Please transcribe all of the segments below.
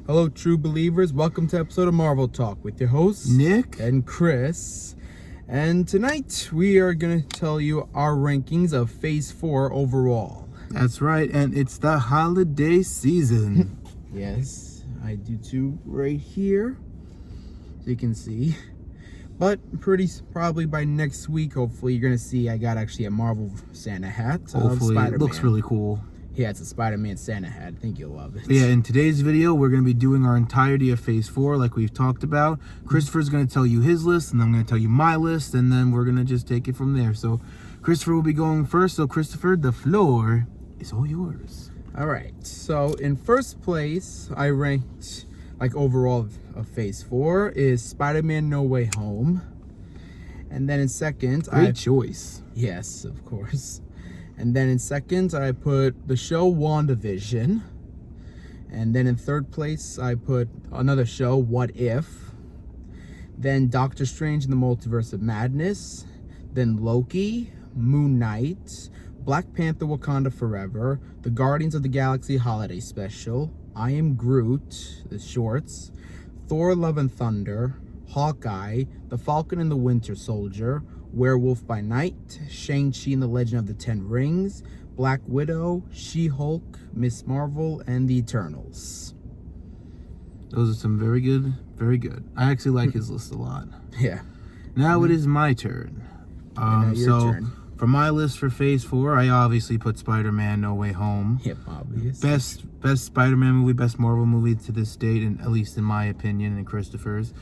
Hello, true believers. Welcome to episode of Marvel Talk with your hosts, Nick and Chris. And tonight we are going to tell you our rankings of Phase 4 overall. That's right, and it's the holiday season. Yes, I do too right here, so you can see. But probably by next week, hopefully, you're going to see I got actually a Marvel Santa hat. Hopefully, it looks really cool. Yeah, it's a Spider-Man Santa hat. I think you'll love it. Yeah, in today's video, we're going to be doing our entirety of Phase 4 like we've talked about. Christopher's going to tell you his list, and I'm going to tell you my list, and then we're going to just take it from there. So, Christopher will be going first. So, Christopher, the floor is all yours. All right. So, in first place, I ranked, overall of Phase 4 is Spider-Man No Way Home. And then in second... Great choice. Yes, of course. And then in second, I put the show WandaVision. And then in third place, I put another show, What If. Then Doctor Strange in the Multiverse of Madness. Then Loki, Moon Knight, Black Panther Wakanda Forever, the Guardians of the Galaxy Holiday Special, I Am Groot, the shorts, Thor Love and Thunder, Hawkeye, The Falcon and the Winter Soldier, Werewolf by Night, Shang-Chi and the Legend of the Ten Rings, Black Widow, She-Hulk, Miss Marvel, and the Eternals. Those are some very good, very good. I actually like his list a lot. Yeah. Now it is my turn. Your turn. For my list for Phase 4, I obviously put Spider-Man No Way Home. Yep, obvious. Best Spider-Man movie, best Marvel movie to this date, and at least in my opinion and Christopher's.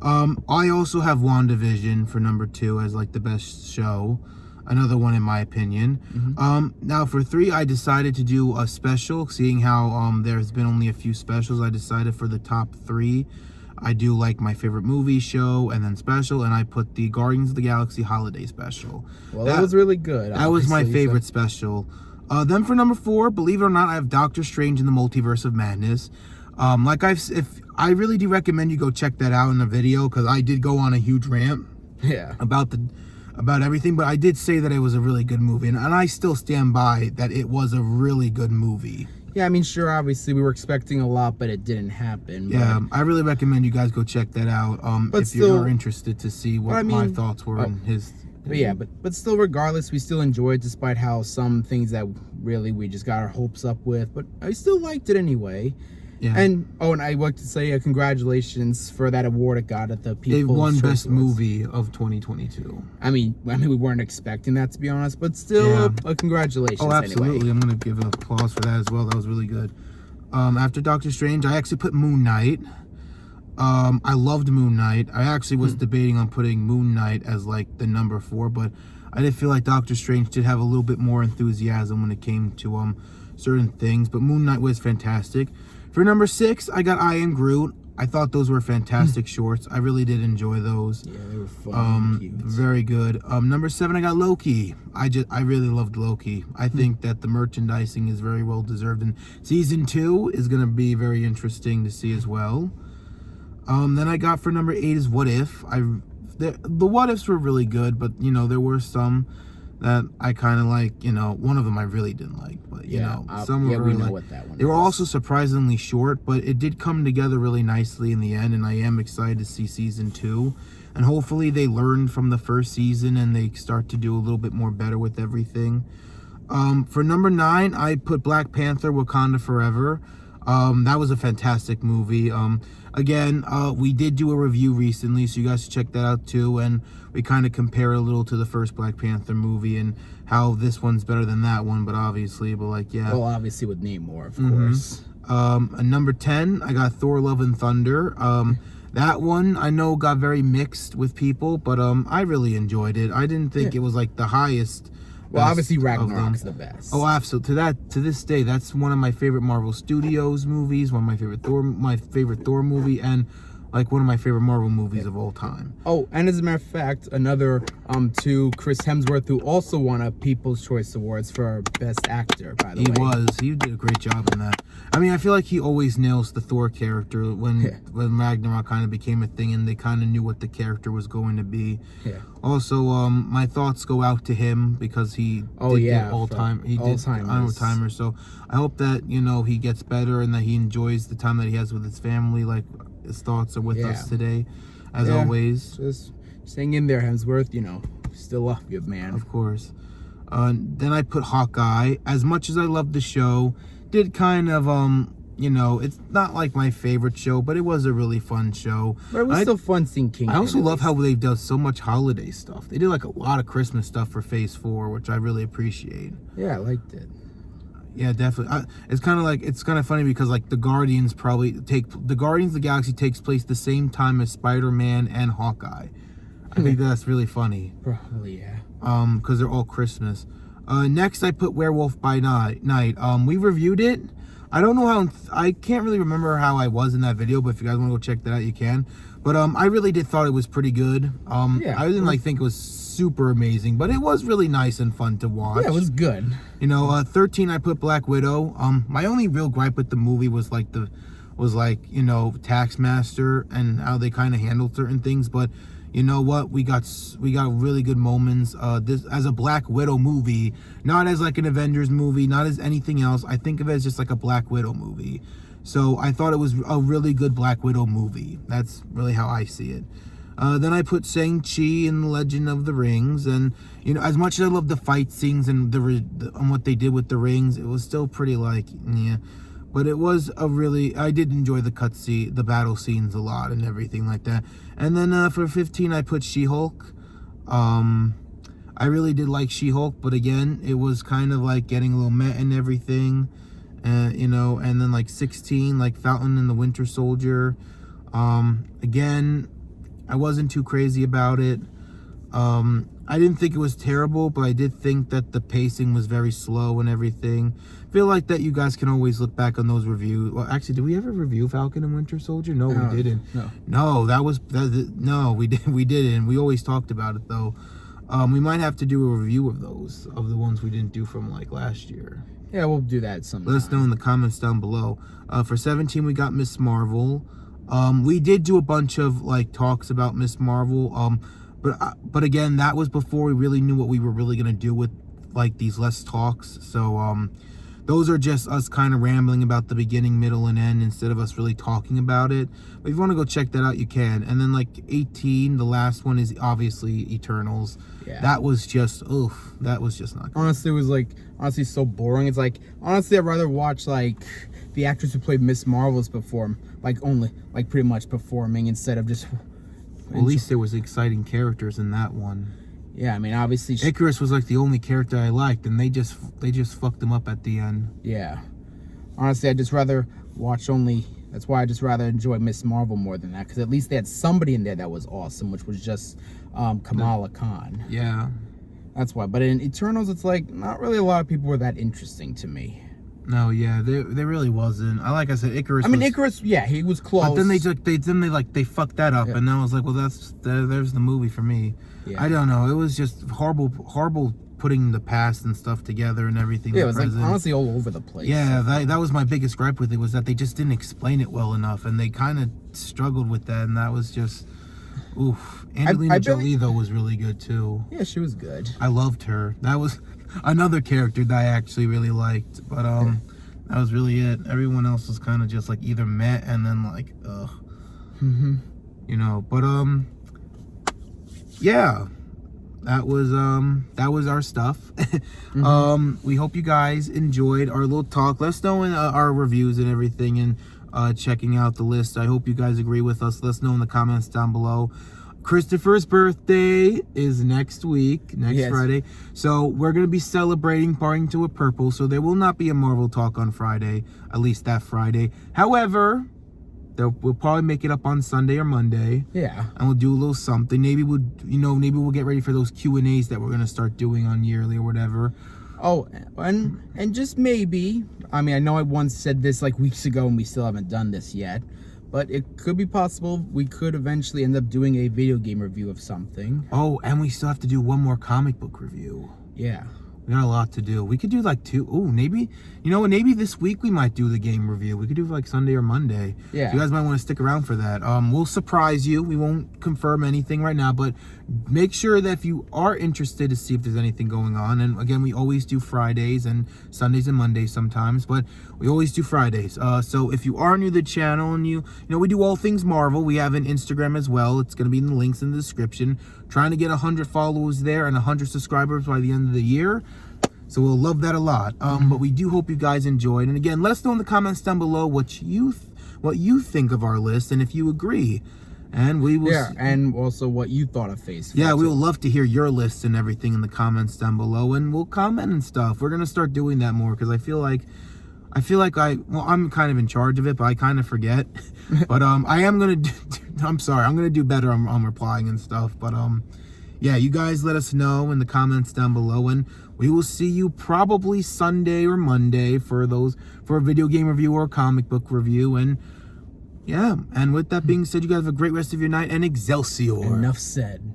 I also have WandaVision for number 2 as the best show. Another one in my opinion. Now for 3, I decided to do a special, seeing how there's been only a few specials. I decided for the top 3, I do my favorite movie, show, and then special, and I put the Guardians of the Galaxy Holiday Special. Well, that was really good. That was my favorite special. Then for number 4, believe it or not, I have Doctor Strange in the Multiverse of Madness. I really do recommend you go check that out in the video, because I did go on a huge rant about everything, but I did say that it was a really good movie, and I still stand by that it was a really good movie. Yeah, I mean, sure, obviously we were expecting a lot, but it didn't happen. Yeah, I really recommend you guys go check that out if you are interested to see what my thoughts were in his... But yeah, but still, regardless, we still enjoyed, despite how some things that really we just got our hopes up with, but I still liked it anyway. Yeah. And I want to say congratulations for that award it got at the People's They won Choice Best Awards. Movie of 2022. I mean, we weren't expecting that, to be honest, but still, congratulations. Oh, absolutely! Anyway. I'm gonna give an applause for that as well. That was really good. After Doctor Strange, I actually put Moon Knight. I loved Moon Knight. I actually was debating on putting Moon Knight as the number 4, but I did feel like Doctor Strange did have a little bit more enthusiasm when it came to certain things. But Moon Knight was fantastic. For number 6, I got I Am Groot. I thought those were fantastic shorts. I really did enjoy those. Yeah, they were fun. Cute. Very good. Number 7, I got Loki. I really loved Loki. I think that the merchandising is very well deserved, and season 2 is going to be very interesting to see as well. Then I got for number 8 is What If. The What Ifs were really good, but there were some that I kind of one of them I really didn't like, but some of them what that one they were is. also surprisingly short, but it did come together really nicely in the end, and I am excited to see season 2, and hopefully they learned from the first season and they start to do a little bit more better with everything. For number 9, I put Black Panther Wakanda Forever. That was a fantastic movie. Again, we did do a review recently, so you guys should check that out too, and we kind of compare a little to the first Black Panther movie and how this one's better than that one, but obviously, yeah. Well, obviously with Namor, of course. Number 10, I got Thor Love and Thunder. That one I know got very mixed with people, but I really enjoyed it. I didn't think it was the highest. Well, obviously Ragnarok's the best. Oh, absolutely. To this day, that's one of my favorite Marvel Studios movies, one of my favorite Thor movie, and like one of my favorite Marvel movies of all time. Oh, and as a matter of fact, another to Chris Hemsworth, who also won a People's Choice Awards for Best Actor, by the way. He did a great job in that. I mean, I feel like he always nails the Thor character when Ragnarok kind of became a thing and they kind of knew what the character was going to be. Yeah. Also, my thoughts go out to him because he did Alzheimer's. So I hope that, you know, he gets better and that he enjoys the time that he has with his family. Like, his thoughts are with us today, as always. Just hang in there, Hemsworth. You know, still love you, man. Of course. Then I put Hawkeye. As much as I love the show, did kind of you know, it's not like my favorite show, but it was a really fun show. But it was still fun seeing King. I also love how they've done so much holiday stuff. They did like a lot of Christmas stuff for Phase 4, which I really appreciate. Yeah, I liked it. Yeah, definitely. It's kind of funny because like the Guardians of the Galaxy takes place the same time as Spider-Man and Hawkeye. I think that's really funny. Probably, yeah. Because they're all Christmas. Next I put Werewolf by Night. We reviewed it. I don't know how, I can't really remember how I was in that video, but if you guys want to go check that out, you can. But I really did thought it was pretty good. I didn't think it was super amazing, but it was really nice and fun to watch. Yeah, it was good. You know, 13 I put Black Widow. My only real gripe with the movie was you know, Taskmaster and how they kind of handled certain things, but you know what? We got really good moments. This as a Black Widow movie, not as like an Avengers movie, not as anything else. I think of it as just like a Black Widow movie. So I thought it was a really good Black Widow movie. That's really how I see it. Then I put Shang-Chi and the Legend of the Rings, and you know, as much as I love the fight scenes and and what they did with the rings, it was still pretty like yeah. But it was I did enjoy the battle scenes a lot and everything like that. And then for 15, I put She-Hulk. I really did like She-Hulk, but again, it was kind of like getting a little meh and everything. You know, and then like 16, like Falcon and the Winter Soldier. Again, I wasn't too crazy about it. I didn't think it was terrible, but I did think that the pacing was very slow and everything. Feel like that you guys can always look back on those reviews. Well, actually, did we ever review Falcon and Winter Soldier? No, we didn't. No, we didn't. We always talked about it though. We might have to do a review of those, of the ones we didn't do from like last year. Yeah, we'll do that sometime. Let us know in the comments down below. For 17, we got Miss Marvel. We did do a bunch of like talks about Miss Marvel. But again, that was before we really knew what we were really gonna do with like these less talks. So those are just us kind of rambling about the beginning, middle, and end instead of us really talking about it. But if you want to go check that out, you can. And then like 18, the last one is obviously Eternals. Yeah. That was just that was just not good. Honestly, it was like so boring. It's like honestly, I'd rather watch like the actress who played Miss Marvel's perform, like pretty much performing instead of just. Well, at least there was exciting characters in that one. Yeah, I mean, obviously Icarus was like the only character I liked, and they just fucked him up at the end. Yeah, honestly, I just rather watch only. That's why I just rather enjoy Miss Marvel more than that, because at least they had somebody in there that was awesome, which was just Kamala Khan. Yeah, that's why. But in Eternals, it's like not really a lot of people were that interesting to me. No, yeah, there really wasn't. Like I said, Icarus. Icarus, yeah, he was close. But then they fucked that up, and then I was like, well, there's the movie for me. Yeah. I don't know. It was just horrible putting the past and stuff together and everything. Yeah, it was like honestly all over the place. Yeah, that was my biggest gripe with it, was that they just didn't explain it well enough, and they kind of struggled with that, and that was just, oof. Angelina Jolie though was really good too. Yeah, she was good. I loved her. That was another character that I actually really liked, but that was really it. Everyone else was kind of just like either met and then like you know, but yeah, that was our stuff. We hope you guys enjoyed our little talk. Let us know in our reviews and everything, and checking out the list. I hope you guys agree with us. Let us know in the comments down below. Christopher's birthday is next week, next Friday. So we're going to be celebrating Parting to a Purple. So there will not be a Marvel talk on Friday, at least that Friday. However, we'll probably make it up on Sunday or Monday. Yeah. And we'll do a little something. Maybe we'll get ready for those Q&As that we're going to start doing on yearly or whatever. Oh, and just maybe, I mean, I know I once said this like weeks ago and we still haven't done this yet, but it could be possible we could eventually end up doing a video game review of something. Oh, and we still have to do one more comic book review. Yeah. We got a lot to do. We could do like 2. Oh, maybe, you know what? Maybe this week we might do the game review. We could do like Sunday or Monday. Yeah. So you guys might want to stick around for that. We'll surprise you. We won't confirm anything right now, but make sure that if you are interested to see if there's anything going on. And again, we always do Fridays and Sundays and Mondays sometimes, but we always do Fridays. So if you are new to the channel and you know, we do all things Marvel. We have an Instagram as well. It's going to be in the links in the description. Trying to get 100 followers there and 100 subscribers by the end of the year. So we'll love that a lot. But we do hope you guys enjoyed. And again, let us know in the comments down below what you think of our list and if you agree. And we will. Yeah, and also what you thought of Phase 4. Yeah, we will love to hear your lists and everything in the comments down below, and we'll comment and stuff. We're gonna start doing that more because I feel like I'm kind of in charge of it, but I kind of forget. But I am gonna I'm sorry, I'm gonna do better on replying and stuff. But yeah, you guys let us know in the comments down below, and we will see you probably Sunday or Monday for a video game review or a comic book review. And yeah, and with that being said, you guys have a great rest of your night, and Excelsior. Enough said.